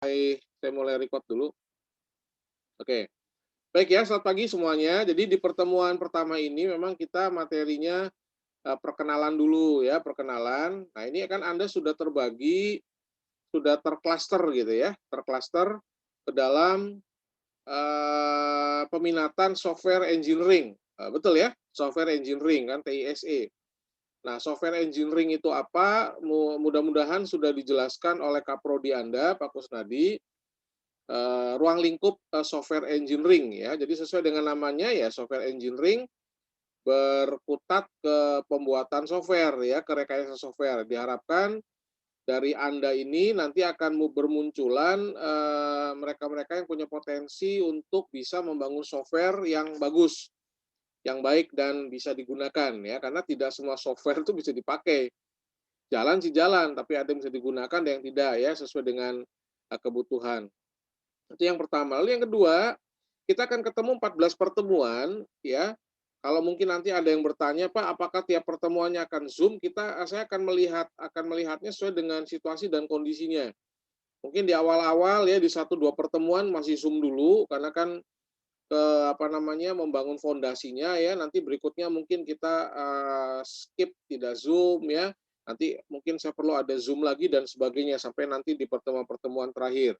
saya mulai record dulu. Oke. Baik ya, selamat pagi semuanya. Jadi di pertemuan pertama ini memang kita materinya perkenalan dulu ya, perkenalan. Nah, ini kan Anda sudah terbagi, sudah tercluster gitu ya, tercluster ke dalam peminatan software engineering. Betul ya? Software engineering kan TISE. Nah, software engineering itu apa? Mudah-mudahan sudah dijelaskan oleh Kaprodi Anda, Pak Kusnadi, ruang lingkup software engineering ya. Jadi sesuai dengan namanya ya software engineering berkutat ke pembuatan software ya, ke rekayasa software. Diharapkan dari Anda ini nanti akan bermunculan mereka-mereka yang punya potensi untuk bisa membangun software yang bagus, yang baik dan bisa digunakan ya, karena tidak semua software itu bisa dipakai. Jalan sih jalan, tapi ada yang bisa digunakan, ada yang tidak ya, sesuai dengan kebutuhan. Itu yang pertama. Lalu yang kedua, kita akan ketemu 14 pertemuan ya. Kalau mungkin nanti ada yang bertanya, Pak, apakah tiap pertemuannya akan Zoom? Saya akan melihatnya sesuai dengan situasi dan kondisinya. Mungkin di awal-awal ya di 1-2 pertemuan masih Zoom dulu karena kan membangun fondasinya ya. Nanti berikutnya mungkin kita skip tidak Zoom ya. Nanti mungkin saya perlu ada Zoom lagi dan sebagainya sampai nanti di pertemuan-pertemuan terakhir.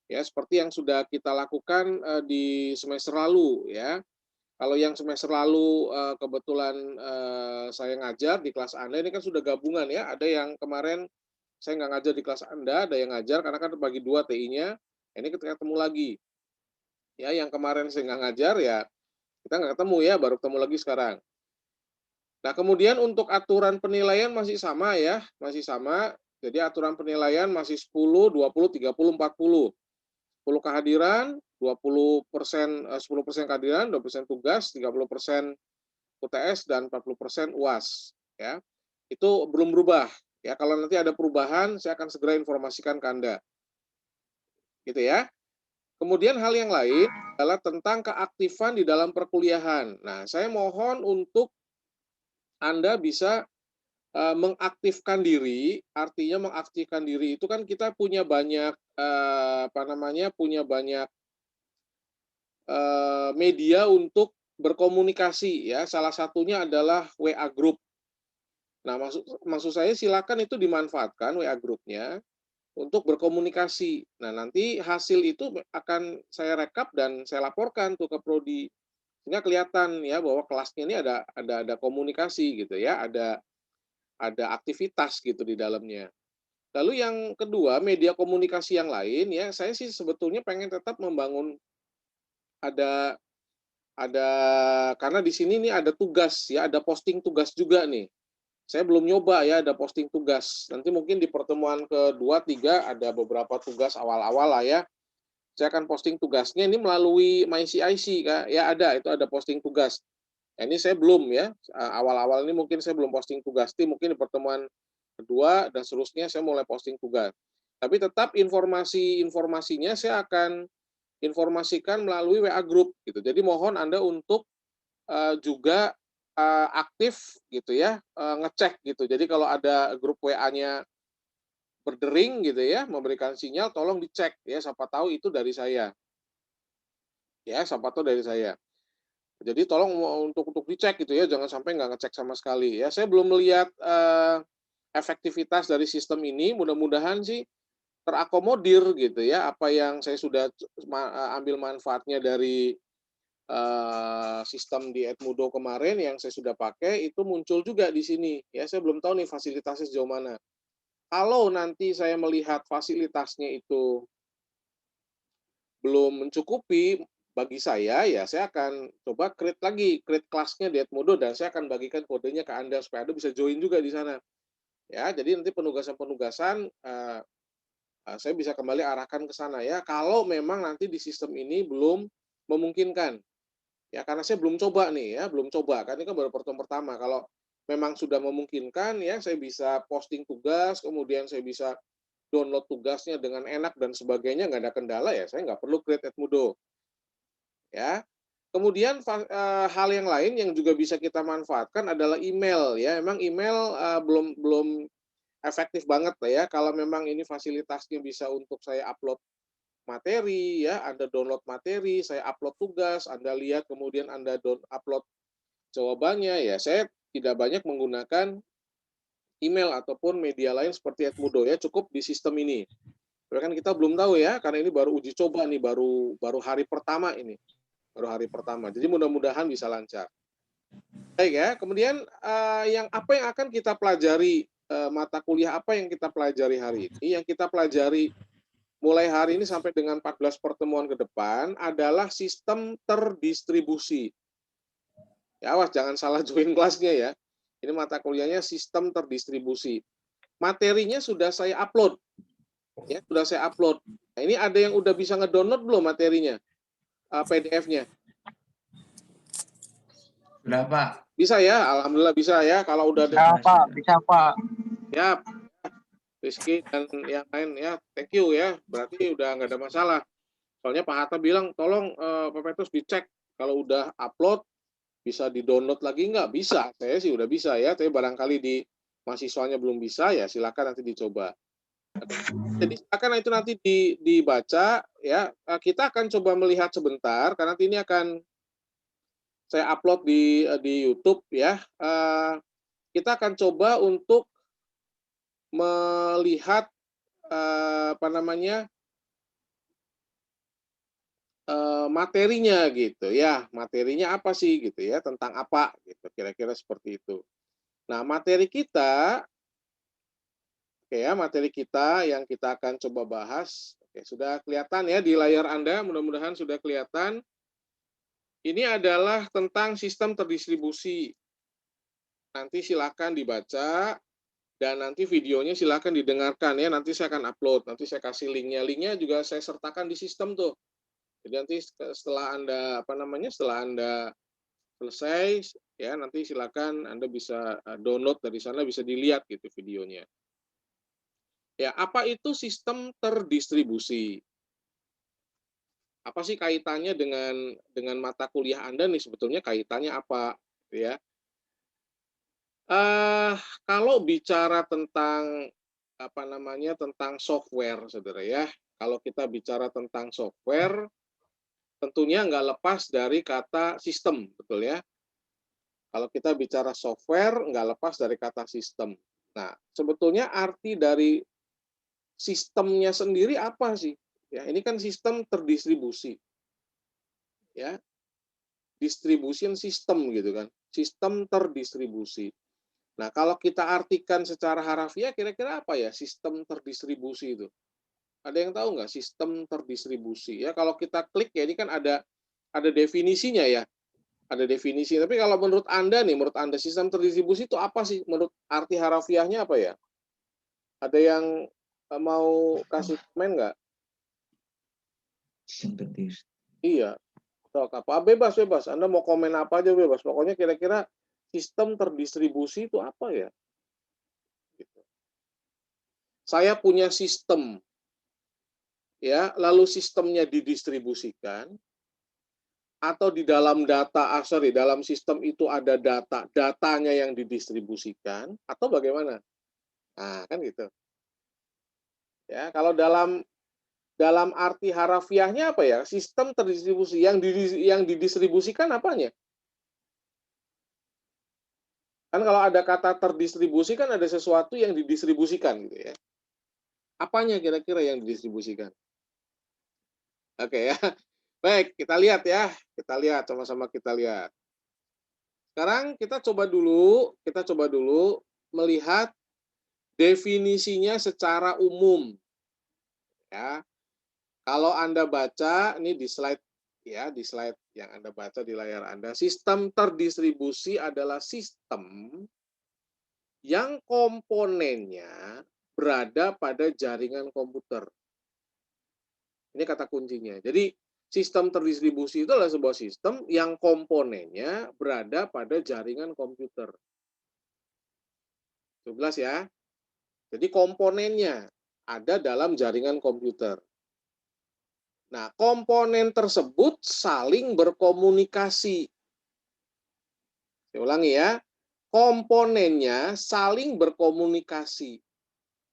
Ya, seperti yang sudah kita lakukan di semester lalu ya. Kalau yang semester lalu kebetulan saya ngajar di kelas Anda, ini kan sudah gabungan ya. Ada yang kemarin saya nggak ngajar di kelas Anda, ada yang ngajar karena kan bagi 2 TI-nya. Ini kita ketemu lagi. Ya, yang kemarin saya nggak ngajar ya kita nggak ketemu ya, baru ketemu lagi sekarang. Nah, kemudian untuk aturan penilaian masih sama ya, masih sama. Jadi aturan penilaian masih 10, 20, 30, 40. 10 kehadiran, 20%, 10% kehadiran, 20% tugas, 30% UTS, dan 40% UAS. Ya. Itu belum berubah. Ya, kalau nanti ada perubahan, saya akan segera informasikan ke Anda. Gitu ya. Kemudian hal yang lain adalah tentang keaktifan di dalam perkuliahan. Nah, saya mohon untuk Anda bisa mengaktifkan diri, artinya mengaktifkan diri itu kan kita punya banyak punya banyak media untuk berkomunikasi ya. Salah satunya adalah WA Group. Nah, maksud saya silakan itu dimanfaatkan WA grupnya untuk berkomunikasi. Nah, nanti hasil itu akan saya rekap dan saya laporkan tuh ke prodi. Sehingga kelihatan ya bahwa kelasnya ini ada komunikasi gitu ya, ada aktivitas gitu di dalamnya. Lalu yang kedua, media komunikasi yang lain ya, saya sih sebetulnya pengen tetap membangun ada ada karena di sini nih ada tugas ya, ada posting tugas juga nih. Saya belum nyoba ya ada posting tugas. Nanti mungkin di pertemuan kedua, tiga ada beberapa tugas awal-awal lah ya. Saya akan posting tugasnya ini melalui MyCIC Kak. Ya ada, itu ada posting tugas. Nah, ini saya belum ya. Awal-awal ini mungkin saya belum posting tugas. Nanti mungkin di pertemuan kedua dan seterusnya saya mulai posting tugas. Tapi tetap informasinya saya akan informasikan melalui WA group gitu. Jadi mohon Anda untuk juga aktif gitu ya, ngecek gitu. Jadi kalau ada grup WA-nya berdering gitu ya, memberikan sinyal, tolong dicek ya, siapa tahu itu dari saya. Ya, siapa tahu dari saya. Jadi tolong untuk dicek gitu ya, jangan sampai nggak ngecek sama sekali ya. Saya belum melihat efektivitas dari sistem ini, mudah-mudahan sih terakomodir gitu ya, apa yang saya sudah ambil manfaatnya dari sistem di Edmudo kemarin yang saya sudah pakai itu muncul juga di sini ya. Saya belum tahu nih fasilitasnya sejauh mana. Kalau nanti saya melihat fasilitasnya itu belum mencukupi bagi saya, ya saya akan coba create kelasnya di Edmudo dan saya akan bagikan kodenya ke Anda supaya Anda bisa join juga di sana. Ya, jadi nanti penugasan-penugasan saya bisa kembali arahkan ke sana ya. Kalau memang nanti di sistem ini belum memungkinkan. Ya, karena saya belum coba nih ya, belum coba, kan ini kan baru pertemuan pertama. Kalau memang sudah memungkinkan ya, saya bisa posting tugas, kemudian saya bisa download tugasnya dengan enak dan sebagainya, nggak ada kendala ya, saya nggak perlu create Edmudo. Ya. Kemudian hal yang lain yang juga bisa kita manfaatkan adalah email ya. Emang email belum belum efektif banget lah ya kalau memang ini fasilitasnya bisa untuk saya upload materi ya, Anda download materi, saya upload tugas, Anda lihat kemudian Anda upload jawabannya ya. Saya tidak banyak menggunakan email ataupun media lain seperti Edmodo ya, cukup di sistem ini. Tapi kan kita belum tahu ya, karena ini baru uji coba nih, baru hari pertama ini. Baru hari pertama. Jadi mudah-mudahan bisa lancar. Baik ya, kemudian apa yang akan kita pelajari, mata kuliah apa yang kita pelajari hari ini? Yang kita pelajari mulai hari ini sampai dengan 14 pertemuan ke depan adalah sistem terdistribusi. Ya, awas jangan salah join kelasnya ya. Ini mata kuliahnya sistem terdistribusi. Materinya sudah saya upload. Ya, sudah saya upload. Nah, ini ada yang udah bisa ngedownload belum materinya? PDF-nya? Sudah, Pak. Bisa ya, alhamdulillah bisa ya. Kalau udah bisa, Pak, bisa, Pak. Ya, Rizky dan yang lain ya, thank you ya. Berarti udah nggak ada masalah. Soalnya Pak Hatta bilang, tolong Pak Petrus dicek kalau udah upload bisa di-download lagi nggak? Bisa. Saya sih udah bisa ya. Tapi barangkali di mahasiswanya belum bisa ya, silakan nanti dicoba. Jadi silakan itu nanti dibaca ya. Kita akan coba melihat sebentar karena nanti ini akan saya upload di YouTube ya. Kita akan coba untuk melihat apa namanya materinya gitu ya. Materinya apa sih gitu ya, tentang apa gitu, kira-kira seperti itu. Nah, materi kita oke ya, materi kita yang kita akan coba bahas. Oke, sudah kelihatan ya di layar Anda, mudah-mudahan sudah kelihatan. Ini adalah tentang sistem terdistribusi. Nanti silakan dibaca dan nanti videonya silakan didengarkan ya. Nanti saya akan upload, nanti saya kasih linknya. Linknya juga saya sertakan di sistem tuh. Jadi nanti setelah Anda setelah Anda selesai ya, nanti silakan Anda bisa download dari sana, bisa dilihat gitu videonya. Ya, apa itu sistem terdistribusi? Apa sih kaitannya dengan mata kuliah Anda nih, sebetulnya kaitannya apa gitu ya? Kalau bicara tentang tentang software Saudara ya. Kalau kita bicara tentang software, tentunya nggak lepas dari kata sistem, betul ya? Kalau kita bicara software, nggak lepas dari kata sistem. Nah, sebetulnya arti dari sistemnya sendiri apa sih? Ya, ini kan sistem terdistribusi. Ya, distribution system gitu kan. Sistem terdistribusi. Nah, kalau kita artikan secara harafiah, kira-kira apa ya sistem terdistribusi itu? Ada yang tahu nggak sistem terdistribusi? Ya, kalau kita klik ya, ini kan ada definisinya ya. Ada definisi. Tapi kalau menurut Anda nih, menurut Anda sistem terdistribusi itu apa sih? Menurut arti harafiahnya apa ya? Ada yang mau kasih komen nggak? Sistem terdistribusi. Iya. Apa? Bebas, bebas. Anda mau komen apa aja bebas. Pokoknya kira-kira sistem terdistribusi itu apa ya? Gitu. Saya punya sistem, ya, lalu sistemnya didistribusikan, atau di dalam dalam sistem itu ada datanya yang didistribusikan, atau bagaimana? Nah, kan gitu. Ya, kalau dalam arti harafiahnya apa ya? Sistem terdistribusi yang didistribusikan apanya? Kan kalau ada kata terdistribusi kan ada sesuatu yang didistribusikan gitu ya. Apanya kira-kira yang didistribusikan? Oke ya. Baik, kita lihat ya. Kita lihat sama-sama kita lihat. Sekarang kita coba dulu melihat definisinya secara umum. Ya. Kalau Anda baca ini di slide ya, di slide yang Anda baca di layar Anda, sistem terdistribusi adalah sistem yang komponennya berada pada jaringan komputer. Ini kata kuncinya. Jadi sistem terdistribusi itu adalah sebuah sistem yang komponennya berada pada jaringan komputer. 11 ya. Jadi komponennya ada dalam jaringan komputer. Nah, komponen tersebut saling berkomunikasi. Saya ulangi ya. Komponennya saling berkomunikasi.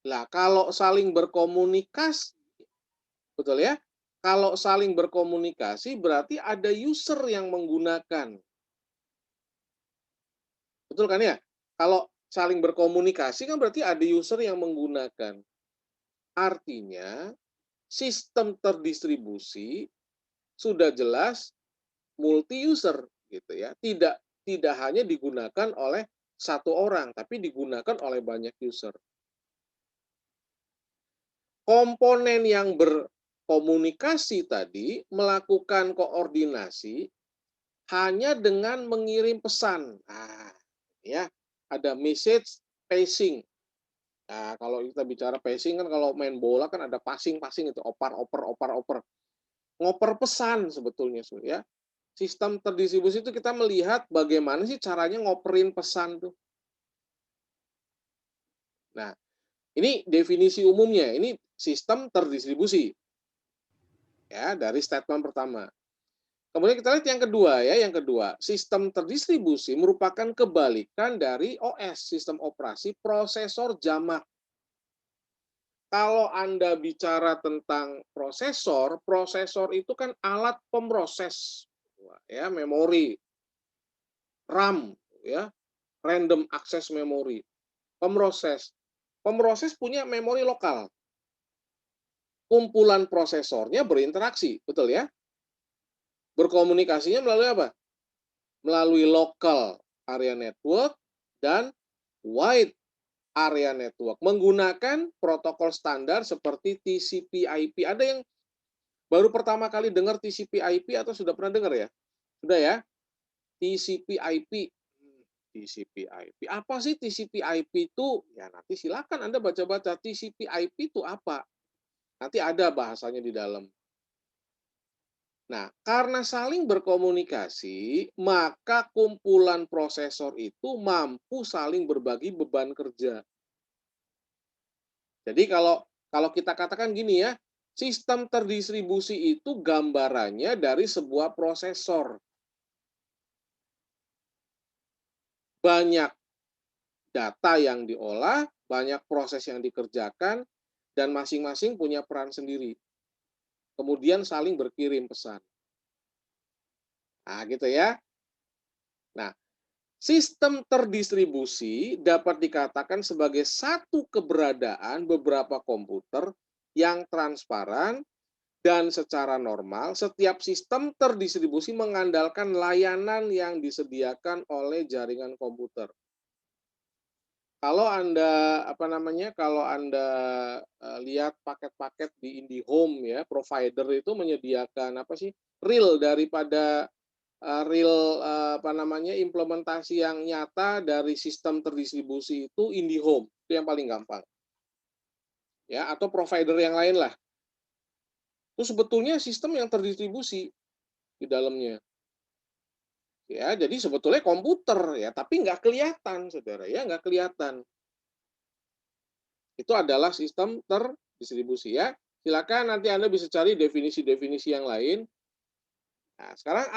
Lah, kalau saling berkomunikasi, betul ya? Kalau saling berkomunikasi berarti ada user yang menggunakan. Betul kan ya? Kalau saling berkomunikasi kan berarti ada user yang menggunakan. Artinya sistem terdistribusi sudah jelas multi user gitu ya. Tidak tidak hanya digunakan oleh satu orang tapi digunakan oleh banyak user. Komponen yang berkomunikasi tadi melakukan koordinasi hanya dengan mengirim pesan. Nah, ya, ada message passing. Nah, kalau kita bicara passing kan kalau main bola kan ada passing-passing itu, oper. Ngoper pesan sebetulnya ya. Sistem terdistribusi itu kita melihat bagaimana sih caranya ngoperin pesan tuh. Nah, ini definisi umumnya, ini sistem terdistribusi ya dari statement pertama. Kemudian kita lihat yang kedua ya, yang kedua, sistem terdistribusi merupakan kebalikan dari OS, sistem operasi prosesor jamak. Kalau Anda bicara tentang prosesor, prosesor itu kan alat pemroses ya, memori, RAM ya, random access memory, pemroses. Pemroses punya memori lokal. Kumpulan prosesornya berinteraksi, betul ya? Berkomunikasinya melalui apa? Melalui local area network dan wide area network menggunakan protokol standar seperti TCP/IP. Ada yang baru pertama kali dengar TCP/IP atau sudah pernah dengar ya? Sudah ya? TCP/IP. TCP/IP. Apa sih TCP/IP itu? Ya nanti silakan Anda baca-baca TCP/IP itu apa. Nanti ada bahasanya di dalam. Nah, karena saling berkomunikasi, maka kumpulan prosesor itu mampu saling berbagi beban kerja. Jadi kalau kita katakan gini ya, sistem terdistribusi itu gambarannya dari sebuah prosesor. Banyak data yang diolah, banyak proses yang dikerjakan, dan masing-masing punya peran sendiri. Kemudian saling berkirim pesan. Nah, gitu ya. Nah, sistem terdistribusi dapat dikatakan sebagai satu keberadaan beberapa komputer yang transparan dan secara normal setiap sistem terdistribusi mengandalkan layanan yang disediakan oleh jaringan komputer. Kalau Anda kalau Anda lihat paket-paket di IndiHome ya, provider itu menyediakan real daripada real implementasi yang nyata dari sistem terdistribusi itu IndiHome, itu yang paling gampang. Ya, atau provider yang lain lah. Itu sebetulnya sistem yang terdistribusi di dalamnya. Ya, jadi sebetulnya komputer ya, tapi nggak kelihatan, saudara ya, nggak kelihatan. Itu adalah sistem terdistribusi ya. Silakan nanti Anda bisa cari definisi-definisi yang lain. Nah, sekarang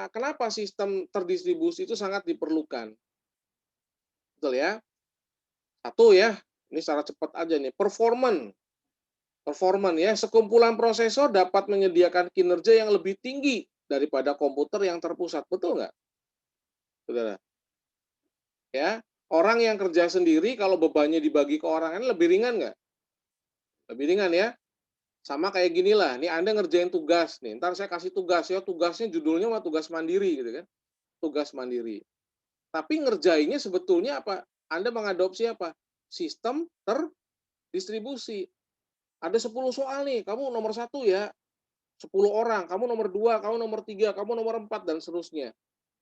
kenapa sistem terdistribusi itu sangat diperlukan. Betul ya? Satu ya, ini secara cepat aja nih, performan ya, sekumpulan prosesor dapat menyediakan kinerja yang lebih tinggi daripada komputer yang terpusat. Betul nggak, saudara? Ya, orang yang kerja sendiri kalau bebannya dibagi ke orang lain lebih ringan nggak? Lebih ringan ya. Sama kayak gini lah, nih Anda ngerjain tugas nih, ntar saya kasih tugas ya, tugasnya judulnya mah tugas mandiri gitu kan, tugas mandiri. Tapi ngerjainnya sebetulnya apa? Anda mengadopsi apa? Sistem terdistribusi. Ada 10 soal nih, kamu nomor 1 ya, 10 orang, kamu nomor 2, kamu nomor 3, kamu nomor 4, dan seterusnya.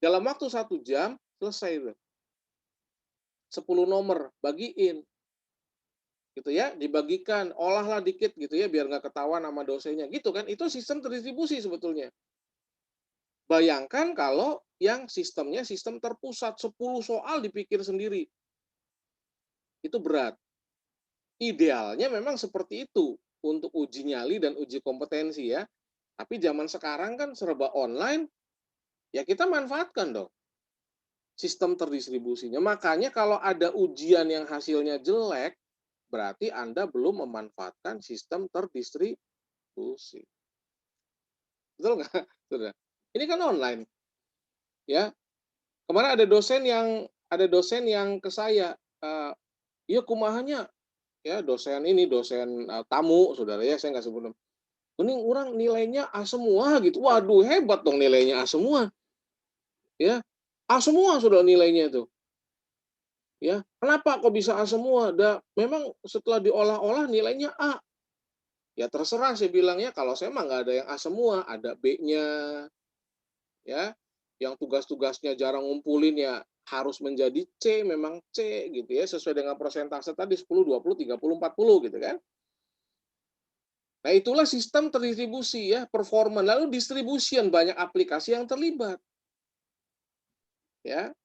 Dalam waktu 1 jam, selesai itu. 10 nomor, bagiin. Gitu ya, dibagikan, olahlah dikit gitu ya, biar nggak ketahuan sama dosennya. Gitu kan, itu sistem terdistribusi sebetulnya. Bayangkan kalau yang sistemnya sistem terpusat, 10 soal dipikir sendiri. Itu berat. Idealnya memang seperti itu untuk uji nyali dan uji kompetensi ya. Tapi zaman sekarang kan serba online, ya kita manfaatkan dong sistem terdistribusinya. Makanya kalau ada ujian yang hasilnya jelek, berarti Anda belum memanfaatkan sistem terdistribusi. Betul nggak? Saudara? Ini kan online, ya. Kemarin ada dosen yang ke saya, "Iya kumahanya," ya dosen ini, dosen tamu, saudara ya, saya nggak sebut nama. "Ini orang nilainya A semua," gitu. Waduh, hebat dong nilainya A semua, ya. A semua sudah nilainya itu. Ya, kenapa kok bisa A semua? Memang setelah diolah-olah nilainya A. Ya terserah saya bilangnya, kalau saya mah nggak ada yang A semua, ada B-nya, ya. Yang tugas-tugasnya jarang ngumpulin ya harus menjadi C, memang C gitu ya, sesuai dengan persentase tadi 10, 20, 30, 40 gitu kan. Nah, itulah sistem terdistribusi ya, performa. Lalu distribution, banyak aplikasi yang terlibat. Ya,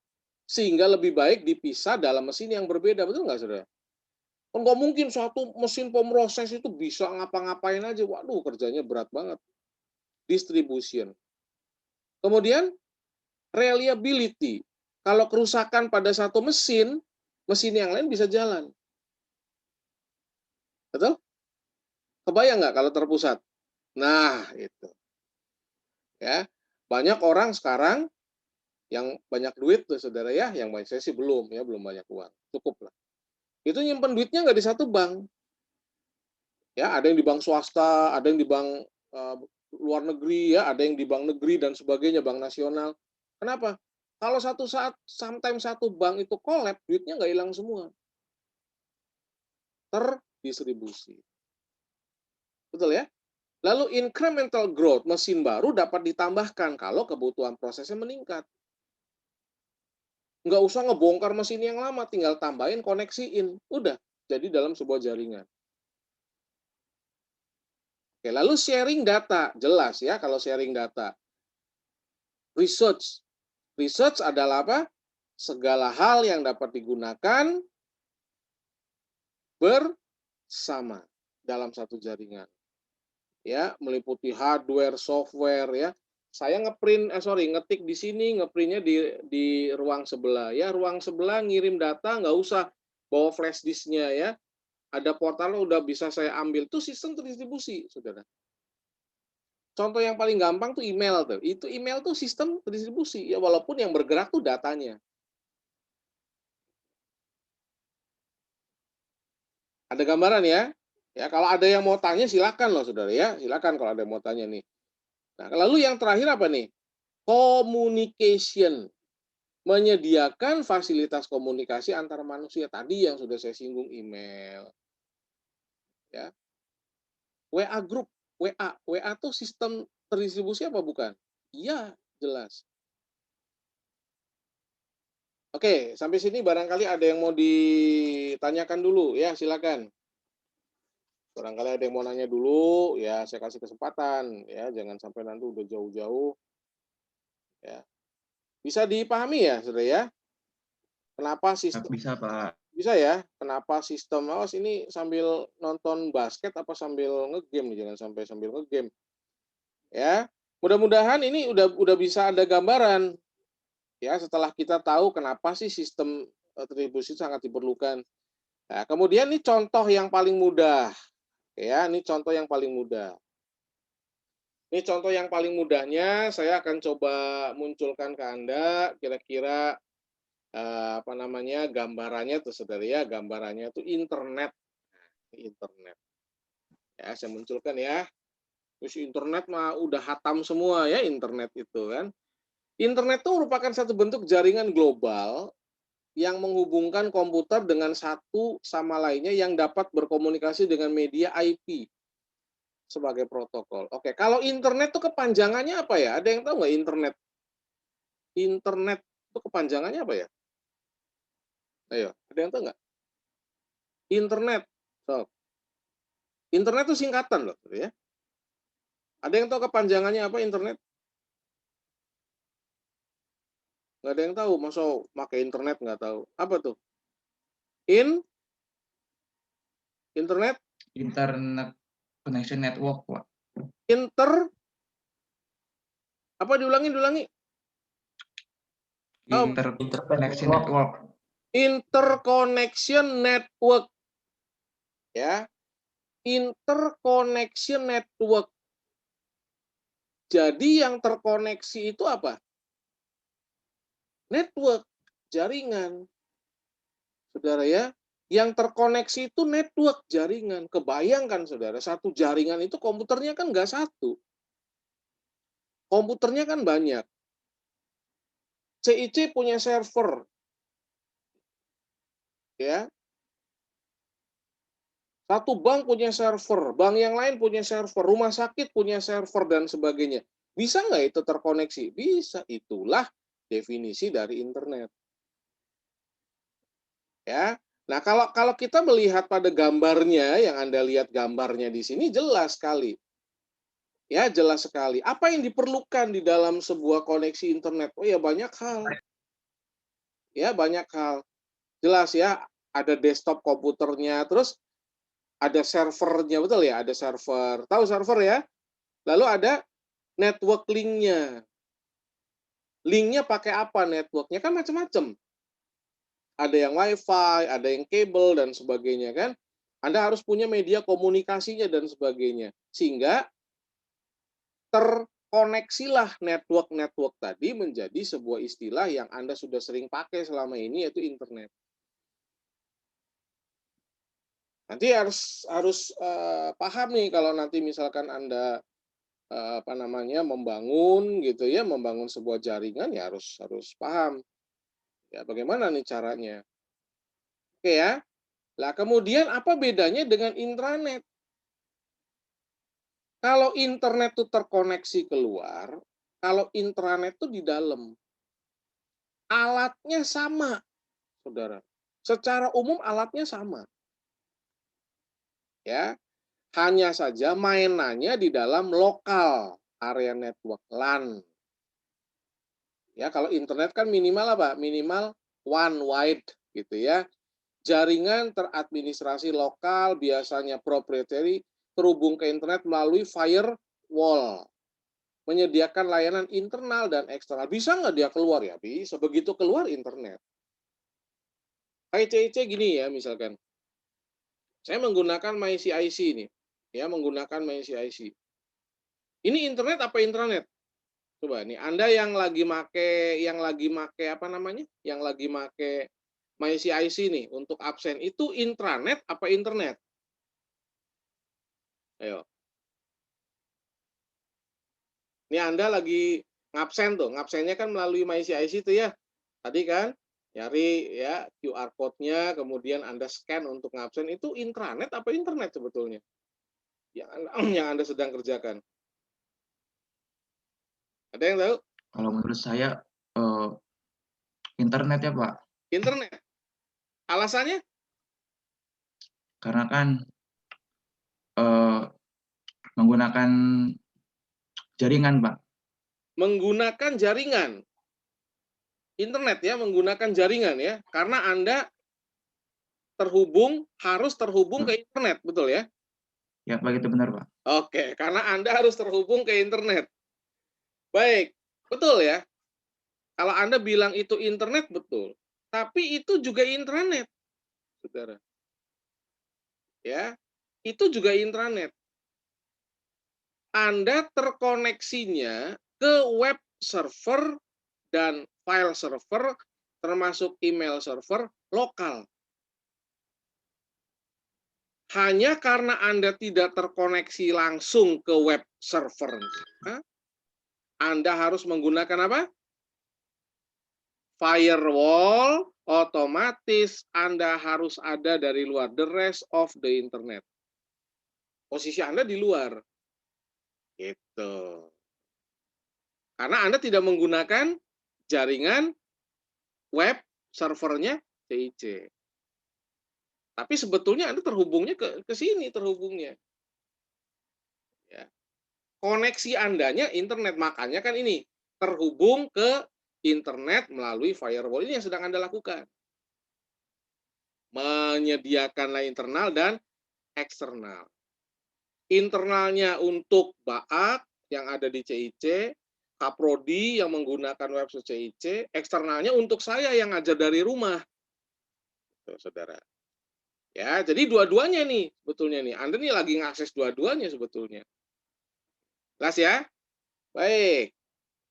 sehingga lebih baik dipisah dalam mesin yang berbeda, betul nggak, Saudara? Kan nggak mungkin satu mesin pemroses itu bisa ngapa-ngapain aja. Waduh, kerjanya berat banget. Distribution. Kemudian, reliability. Kalau kerusakan pada satu mesin, mesin yang lain bisa jalan. Betul? Kebayang nggak kalau terpusat? Nah, itu. Ya, banyak orang sekarang yang banyak duit tuh, saudara ya. Yang banyak, saya sih belum ya, belum banyak uang. Cukup lah. Itu nyimpen duitnya nggak di satu bank. Ya, ada yang di bank swasta, ada yang di bank luar negeri ya, ada yang di bank negeri dan sebagainya, bank nasional. Kenapa? Kalau satu saat, sometimes satu bank itu collab, duitnya nggak hilang semua. Terdistribusi. Betul ya? Lalu incremental growth, mesin baru dapat ditambahkan kalau kebutuhan prosesnya meningkat. Nggak usah ngebongkar mesin yang lama, tinggal tambahin, koneksiin. Udah, jadi dalam sebuah jaringan. Oke, lalu sharing data, jelas ya kalau sharing data. Research. Research adalah apa? Segala hal yang dapat digunakan bersama dalam satu jaringan. Ya, meliputi hardware, software ya. Saya ngetik di sini, ngeprintnya di ruang sebelah. Ya, ruang sebelah ngirim data nggak usah bawa flash disknya ya. Ada portal udah bisa saya ambil. Itu sistem terdistribusi, saudara. Contoh yang paling gampang tuh email tuh. Itu email tuh sistem terdistribusi ya, walaupun yang bergerak tuh datanya. Ada gambaran ya? Ya, kalau ada yang mau tanya silakan loh, saudara ya. Silakan kalau ada yang mau tanya nih. Nah, lalu yang terakhir apa nih? Communication. Menyediakan fasilitas komunikasi antar manusia. Tadi yang sudah saya singgung, email. Ya. WA group, WA. WA tuh sistem terdistribusi apa bukan? Iya, jelas. Oke, sampai sini barangkali ada yang mau ditanyakan dulu ya, silakan. Barangkali ada yang mau nanya dulu, ya saya kasih kesempatan ya, jangan sampai nanti udah jauh-jauh ya. Bisa dipahami ya, Saudara ya? Kenapa sistem Bisa, Pak. bisa ya? Kenapa sistem awas ini sambil nonton basket apa sambil ngegame nih, jangan sampai sambil ngegame. Ya. Mudah-mudahan ini udah bisa ada gambaran ya setelah kita tahu kenapa sih sistem retribusi sangat diperlukan. Nah, kemudian ini contoh yang paling mudah. Ya, ini contoh yang paling mudah. Ini contoh yang paling mudahnya, saya akan coba munculkan ke Anda kira-kira apa namanya gambarannya tuh, saudara ya, gambarannya tuh internet, internet. Ya, saya munculkan ya. Terus internet mah udah hatam semua ya internet itu kan. Internet itu merupakan satu bentuk jaringan global yang menghubungkan komputer dengan satu sama lainnya yang dapat berkomunikasi dengan media IP sebagai protokol. Oke, kalau internet itu kepanjangannya apa ya? Ada yang tahu nggak internet? Internet itu kepanjangannya apa ya? Ayo, ada yang tahu nggak? Internet. So, internet itu singkatan loh, ya. Ada yang tahu kepanjangannya apa internet? Nggak ada yang tahu. Masa pakai internet nggak tahu? Apa tuh? Internet? Internet Connection Network, Pak. Apa diulangi? Oh, Interconnection Network. interconnection network. Ya, interconnection network. Jadi yang terkoneksi itu apa? Network, jaringan. Saudara ya, yang terkoneksi itu network, jaringan. Kebayangkan saudara, satu jaringan itu komputernya kan nggak satu. Komputernya kan banyak. CIC punya server, ya. Satu bank punya server, bank yang lain punya server, rumah sakit punya server, dan sebagainya. Bisa nggak itu terkoneksi? Bisa. Itulah definisi dari internet. Ya. Nah, kalau kita melihat pada gambarnya, yang Anda lihat gambarnya di sini, jelas sekali. Ya, jelas sekali. Apa yang diperlukan di dalam sebuah koneksi internet? Oh ya, banyak hal. Ya, banyak hal. Jelas ya, ada desktop komputernya, terus ada servernya, betul ya? Ada server. Tahu server ya? Lalu ada network link-nya. Link-nya pakai apa networknya? Kan macam-macam. Ada yang wifi, ada yang kabel, dan sebagainya kan. Anda harus punya media komunikasinya dan sebagainya. Sehingga terkoneksilah network-network tadi menjadi sebuah istilah yang Anda sudah sering pakai selama ini, yaitu internet. Nanti harus paham nih kalau nanti misalkan Anda membangun gitu ya, membangun sebuah jaringan, ya harus paham ya bagaimana nih caranya. Oke ya. Lah kemudian apa bedanya dengan intranet? Kalau internet itu terkoneksi keluar, kalau intranet itu di dalam. Alatnya sama, Saudara. Secara umum alatnya sama. Ya. Hanya saja mainannya di dalam lokal area network LAN. Ya, kalau internet kan minimal apa? Minimal one wide gitu ya. Jaringan teradministrasi lokal, biasanya proprietary, terhubung ke internet melalui firewall. Menyediakan layanan internal dan eksternal. Bisa nggak dia keluar? Ya bisa. Begitu keluar internet. Kayak CIC gini ya misalkan. Saya menggunakan MyCIC ini. Ya, menggunakan MyCIC. Ini internet apa intranet? Coba nih, Anda yang lagi make apa namanya? Yang lagi make MyCIC nih untuk absen, itu intranet apa internet? Ayo. Ini Anda lagi ngabsen tuh, ngabsennya kan melalui MyCIC itu ya. Tadi kan nyari ya QR code-nya, kemudian Anda scan untuk ngabsen, itu intranet apa internet sebetulnya? Yang Anda sedang kerjakan. Ada yang tahu? Kalau menurut saya, internet ya, Pak. Internet. Alasannya? Karena kan, menggunakan jaringan, Pak. Menggunakan jaringan. Internet ya, menggunakan jaringan ya. Karena Anda harus terhubung ke internet, betul ya? Ya, Pak, itu benar, Pak. Oke, karena Anda harus terhubung ke internet. Baik, betul ya. Kalau Anda bilang itu internet, betul. Tapi itu juga intranet, Saudara. Ya, itu juga intranet. Anda terkoneksinya ke web server dan file server, termasuk email server lokal. Hanya karena Anda tidak terkoneksi langsung ke web server, Anda harus menggunakan apa? Firewall, otomatis Anda harus ada dari luar, the rest of the internet. Posisi Anda di luar. Gitu. Karena Anda tidak menggunakan jaringan web servernya CIC. Tapi sebetulnya Anda terhubungnya ke sini terhubungnya. Ya. Koneksi Andanya internet, makanya kan ini terhubung ke internet melalui firewall, ini yang sedang Anda lakukan. Menyediakanlah internal dan eksternal. Internalnya untuk BAAK yang ada di CIC, Kaprodi yang menggunakan website CIC, eksternalnya untuk saya yang ngajar dari rumah. Tuh, Saudara. Ya, jadi dua-duanya nih sebetulnya nih. Anda nih lagi ngakses dua-duanya sebetulnya. Jelas ya? Baik.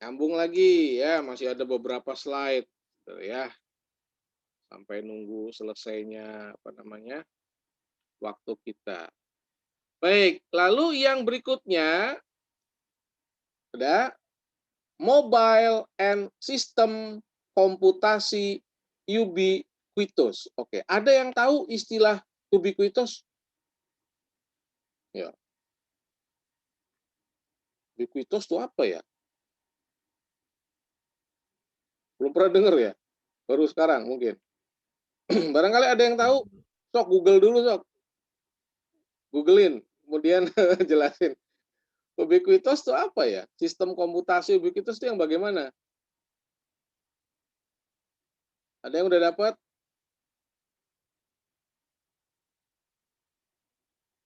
Nyambung lagi ya, masih ada beberapa slide tuh ya, sampai nunggu selesainya apa namanya? Waktu kita. Baik, lalu yang berikutnya ada mobile and system komputasi ubiquitous. Oke, ada yang tahu istilah ubiquitous? Ya, ubiquitous itu apa ya? Belum pernah dengar ya? Baru sekarang mungkin. Barangkali ada yang tahu? Sok Google dulu, sok. Googlein, kemudian jelasin. Ubiquitous itu apa ya? Sistem komputasi ubiquitous itu yang bagaimana? Ada yang udah dapat?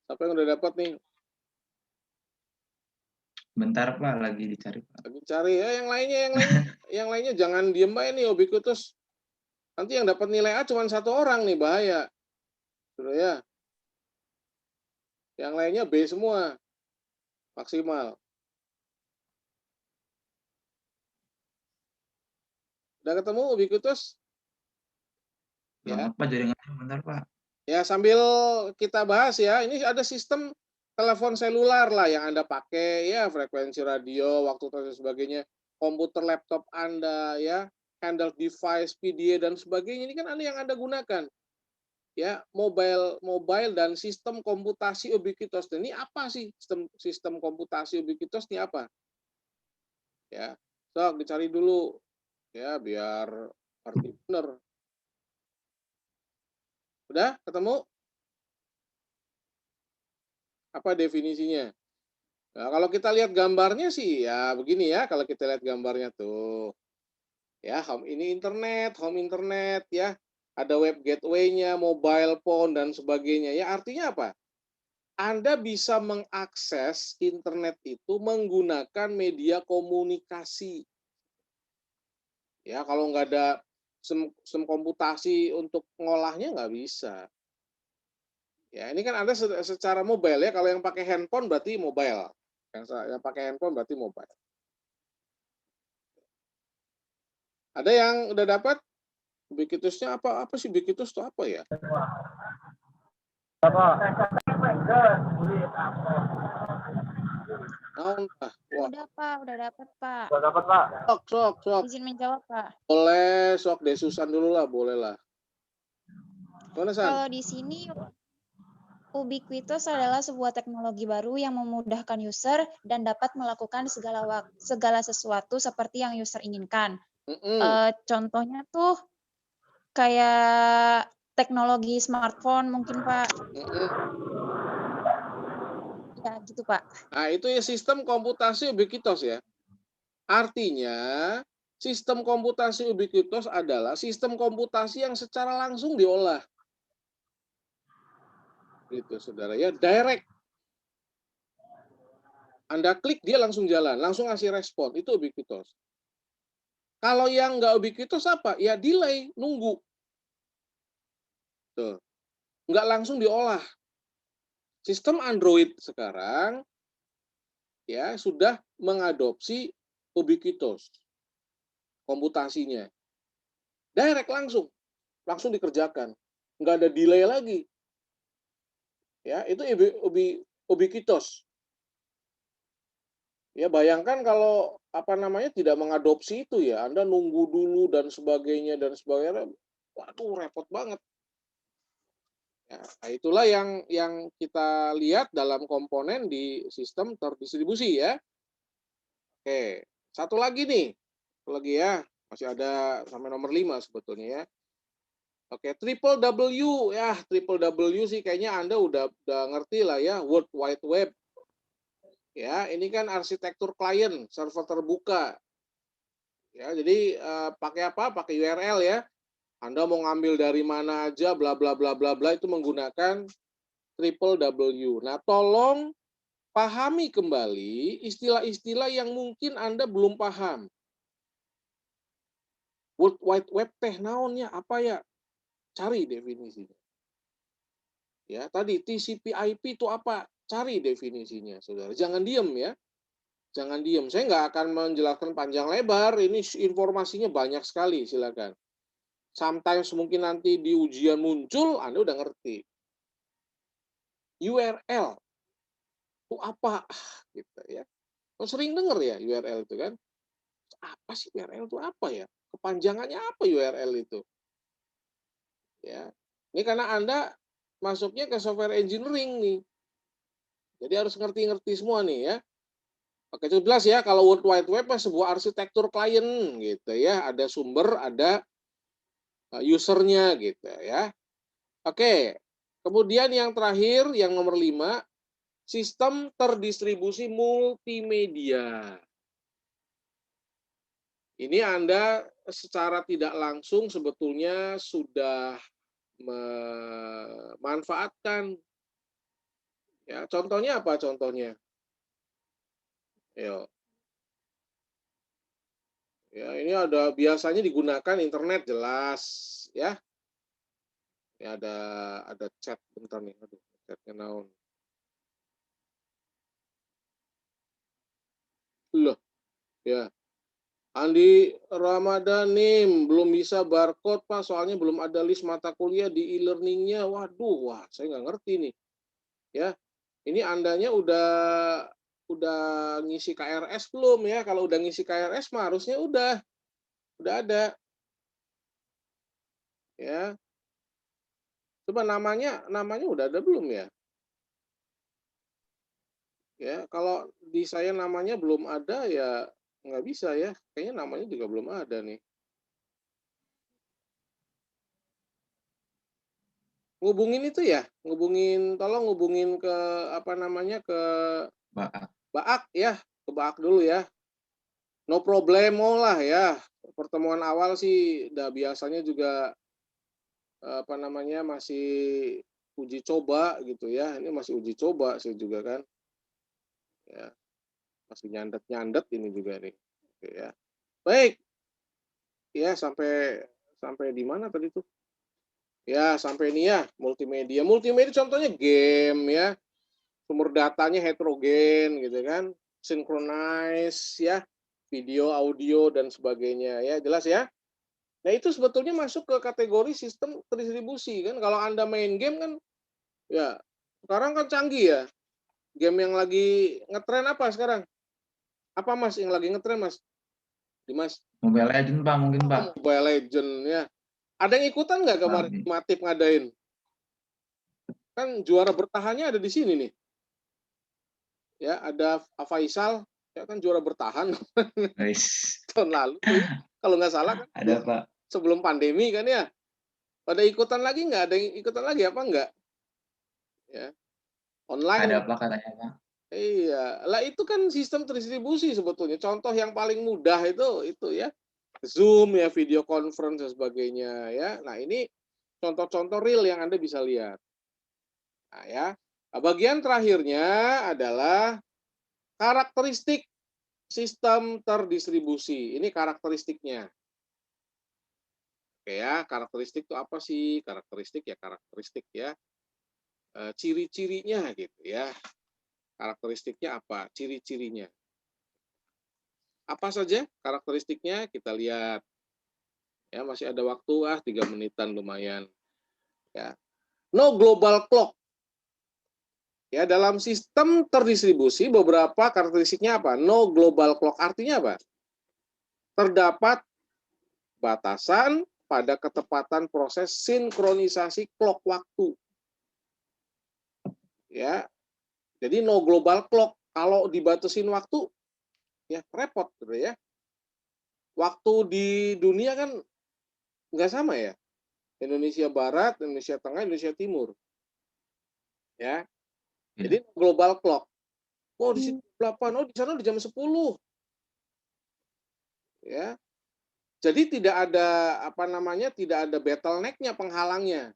Siapa yang udah dapat nih? Bentar Pak, lagi dicari Pak. Lagi cari ya, yang lainnya jangan diem aja nih ubiquitous. Nanti yang dapat nilai A cuma satu orang nih, bahaya. Sudah ya. Yang lainnya B semua, maksimal. Udah ketemu ubiquitous? Belum Ya. apa jaringannya, bentar Pak. Ya, sambil kita bahas ya, ini ada sistem telepon selular lah yang Anda pakai ya, frekuensi radio, waktu dan sebagainya, komputer laptop Anda ya, handle device, PDA dan sebagainya, ini kan yang Anda gunakan. Ya, mobile dan sistem komputasi ubiquitous. Dan ini apa sih sistem komputasi ubiquitous ini apa? Ya. Sok dicari dulu ya biar arti benar. Udah ketemu? Apa definisinya? Nah, kalau kita lihat gambarnya sih ya begini ya, kalau kita lihat gambarnya tuh. Ya, home internet ya. Ada web gateway-nya, mobile phone dan sebagainya. Ya, artinya apa? Anda bisa mengakses internet itu menggunakan media komunikasi. Ya, kalau nggak ada sistem komputasi untuk ngolahnya nggak bisa. Ya, ini kan Anda secara mobile ya. Kalau yang pakai handphone berarti mobile. Yang pakai handphone berarti mobile. Ada yang udah dapat? Ubiquitousnya apa? Apa sih ubiquitous itu apa ya? Naon tah? Wah, Udah Pak, udah dapat Pak. sok. Izin menjawab Pak. Boleh, sok Desusan dulu lah, boleh lah. Mana San? Kalau di sini Ubiquitous adalah sebuah teknologi baru yang memudahkan user dan dapat melakukan segala sesuatu seperti yang user inginkan. Contohnya tuh kayak teknologi smartphone mungkin Pak. Ya gitu Pak. Nah, itu ya sistem komputasi ubiquitous ya. Artinya, sistem komputasi ubiquitous adalah sistem komputasi yang secara langsung diolah. Gitu, saudara ya, direct. Anda klik, dia langsung jalan, langsung ngasih respon. Itu ubiquitous. Kalau yang nggak ubiquitous apa? Ya delay, nunggu. Tuh. Nggak langsung diolah. Sistem Android sekarang ya sudah mengadopsi ubiquitous komputasinya. Direct langsung dikerjakan. Nggak ada delay lagi. Ya, itu ubiquitous. Ya, bayangkan kalau tidak mengadopsi itu ya, Anda nunggu dulu dan sebagainya. Waduh, repot banget. Ya, nah itulah yang kita lihat dalam komponen di sistem terdistribusi ya. Oke, satu lagi nih. Satu lagi ya, masih ada sampai nomor 5 sebetulnya ya. Oke, triple W ya, triple W sih kayaknya Anda udah ngerti lah ya, World Wide Web. Ya, ini kan arsitektur klien, server terbuka. Ya, jadi pakai apa? Pakai URL ya. Anda mau ngambil dari mana aja, bla bla bla bla bla itu menggunakan triple W. Nah, tolong pahami kembali istilah-istilah yang mungkin Anda belum paham. World Wide Web teh naonnya apa ya? Cari definisinya. Ya, tadi TCP/IP itu apa? Cari definisinya, saudara. Jangan diem ya. Jangan diem. Saya nggak akan menjelaskan panjang lebar. Ini informasinya banyak sekali. Silakan. Sometimes mungkin nanti di ujian muncul, Anda udah ngerti. URL itu apa? Gitu ya. Sering dengar ya URL itu kan. Apa sih URL itu apa ya? Kepanjangannya apa URL itu? Ya. Ini karena Anda masuknya ke software engineering nih. Jadi harus ngerti-ngerti semua nih ya. Oke, itu jelas ya, kalau World Wide Web sebuah arsitektur klien gitu ya, ada sumber, ada usernya gitu ya. Oke, kemudian yang terakhir, yang nomor 5, sistem terdistribusi multimedia. Ini Anda secara tidak langsung sebetulnya sudah memanfaatkan. Ya, contohnya apa contohnya? Yo. Ya, ini ada biasanya digunakan internet jelas ya. Ya ada chat bentar nih. Aduh, chatnya naon. Loh, ya. Andi Ramadanim belum bisa barcode Pak, soalnya belum ada list mata kuliah di e-learningnya. Waduh, wah saya nggak ngerti nih. Ya, ini Andanya udah ngisi KRS belum ya? Kalau udah ngisi KRS mah harusnya udah ada. Ya, coba namanya udah ada belum ya? Ya, kalau di saya namanya belum ada ya nggak bisa ya. Kayaknya namanya juga belum ada nih. Ngubungin itu ya, tolong ngubungin ke apa namanya ke Baak ya, ke Baak dulu ya. No problemo lah ya. Pertemuan awal sih udah biasanya juga apa namanya masih uji coba gitu ya. Ini masih uji coba sih juga kan. Ya, masih nyandet-nyandet ini juga nih. Oke, ya. Baik. Ya, sampai di mana tadi tuh? Ya, sampai ini ya, multimedia. Multimedia contohnya game ya. Sumber datanya heterogen gitu kan. Synchronize ya, video, audio dan sebagainya ya. Jelas ya? Nah, itu sebetulnya masuk ke kategori sistem terdistribusi kan. Kalau Anda main game kan ya sekarang kan canggih ya. Game yang lagi ngetren apa sekarang? Apa Mas yang lagi ngetren Mas? Dimas? Mobile Legend Pak mungkin Pak. Mobile Legend ya. Ada yang ikutan nggak kemarin Matip ngadain? Kan juara bertahannya ada di sini nih. Ya, ada Faisal, ya kan juara bertahan tahun lalu. Kalau nggak salah kan. Ada Pak. Sebelum pandemi kan ya. Pada ikutan lagi nggak? Ada yang ikutan lagi apa enggak? Ya. Online. Ada Pak katanya Pak. Iya, lah itu kan sistem terdistribusi sebetulnya. Contoh yang paling mudah itu ya. Zoom ya, video conference dan sebagainya ya. Nah, ini contoh-contoh real yang Anda bisa lihat. Nah, ya. Nah, bagian terakhirnya adalah karakteristik sistem terdistribusi. Ini karakteristiknya. Oke ya, karakteristik itu apa sih? Karakteristik ya. Ciri-cirinya gitu ya. Karakteristiknya apa? Ciri-cirinya. Apa saja karakteristiknya? Kita lihat. Ya, masih ada waktu 3 menitan lumayan. Ya. No global clock. Ya, dalam sistem terdistribusi beberapa karakteristiknya apa? No global clock artinya apa? Terdapat batasan pada ketepatan proses sinkronisasi clock waktu. Ya. Jadi no global clock. Kalau dibatasin waktu ya repot gitu ya. Waktu di dunia kan nggak sama ya. Indonesia Barat, Indonesia Tengah, Indonesia Timur. Ya. Jadi global clock. Oh, di situ 8, oh di sana di jam 10. Ya. Jadi tidak ada tidak ada bottleneck-nya, penghalangnya.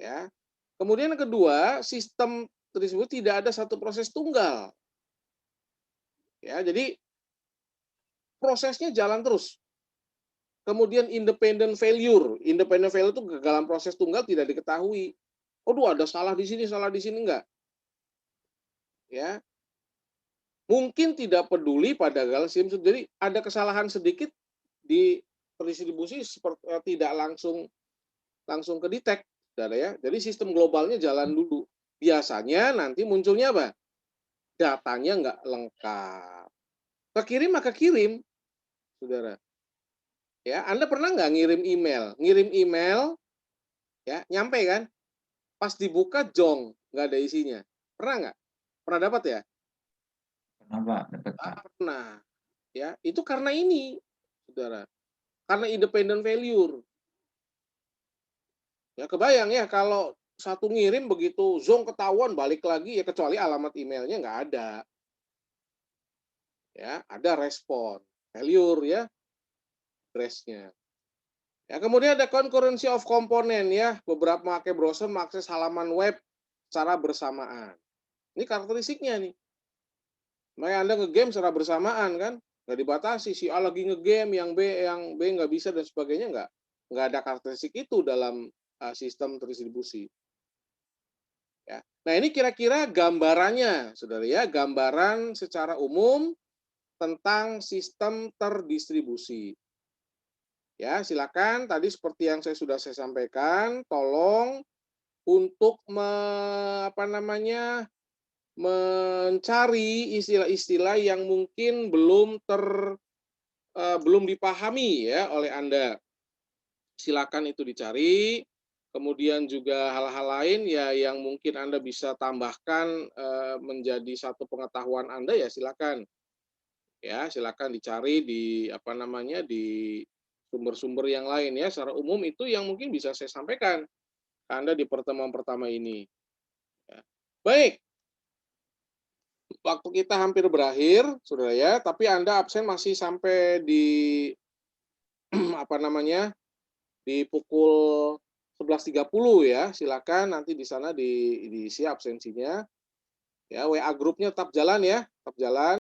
Ya. Kemudian yang kedua, sistem tersebut tidak ada satu proses tunggal. Ya, jadi prosesnya jalan terus. Kemudian independent failure itu kegagalan proses tunggal tidak diketahui. Aduh, ada salah di sini enggak. Ya. Mungkin tidak peduli pada sistem, jadi ada kesalahan sedikit di terdistribusi tidak langsung ke detect, saudara ya. Jadi sistem globalnya jalan dulu. Biasanya nanti munculnya apa? Datanya nggak lengkap. Kekirim maka kirim, saudara. Ya, Anda pernah nggak ngirim email? Ngirim email, ya, nyampe kan? Pas dibuka jong, nggak ada isinya. Pernah nggak? Pernah dapat ya? Pernah Pak, dapat Pak. Pernah. Ya, itu karena ini, saudara. Karena independent failure. Ya, kebayang ya kalau satu ngirim begitu zong ketahuan balik lagi ya, kecuali alamat emailnya nggak ada. Ya, ada respon failure ya, address-nya. Ya, kemudian ada concurrency of component ya, beberapa pakai browser mengakses halaman web secara bersamaan. Ini karakteristiknya nih. Makanya Anda nge-game secara bersamaan kan, nggak dibatasi, si A lagi nge-game, yang B nggak bisa dan sebagainya, nggak ada karakteristik itu dalam sistem terdistribusi. Ya. Nah, ini kira-kira gambarannya, saudara ya, gambaran secara umum tentang sistem terdistribusi. Ya, silakan tadi seperti yang saya sampaikan, tolong untuk mencari istilah-istilah yang mungkin belum dipahami ya oleh Anda. Silakan itu dicari. Kemudian juga hal-hal lain ya yang mungkin Anda bisa tambahkan menjadi satu pengetahuan Anda ya silakan. Ya, silakan dicari di di sumber-sumber yang lain ya. Secara umum itu yang mungkin bisa saya sampaikan ke Anda di pertemuan pertama ini. Ya. Baik. Waktu kita hampir berakhir, saudara ya. Tapi Anda absen masih sampai di di pukul 11.30 ya. Silakan nanti di sana diisi absensinya. Ya, WA grupnya tetap jalan ya, tetap jalan.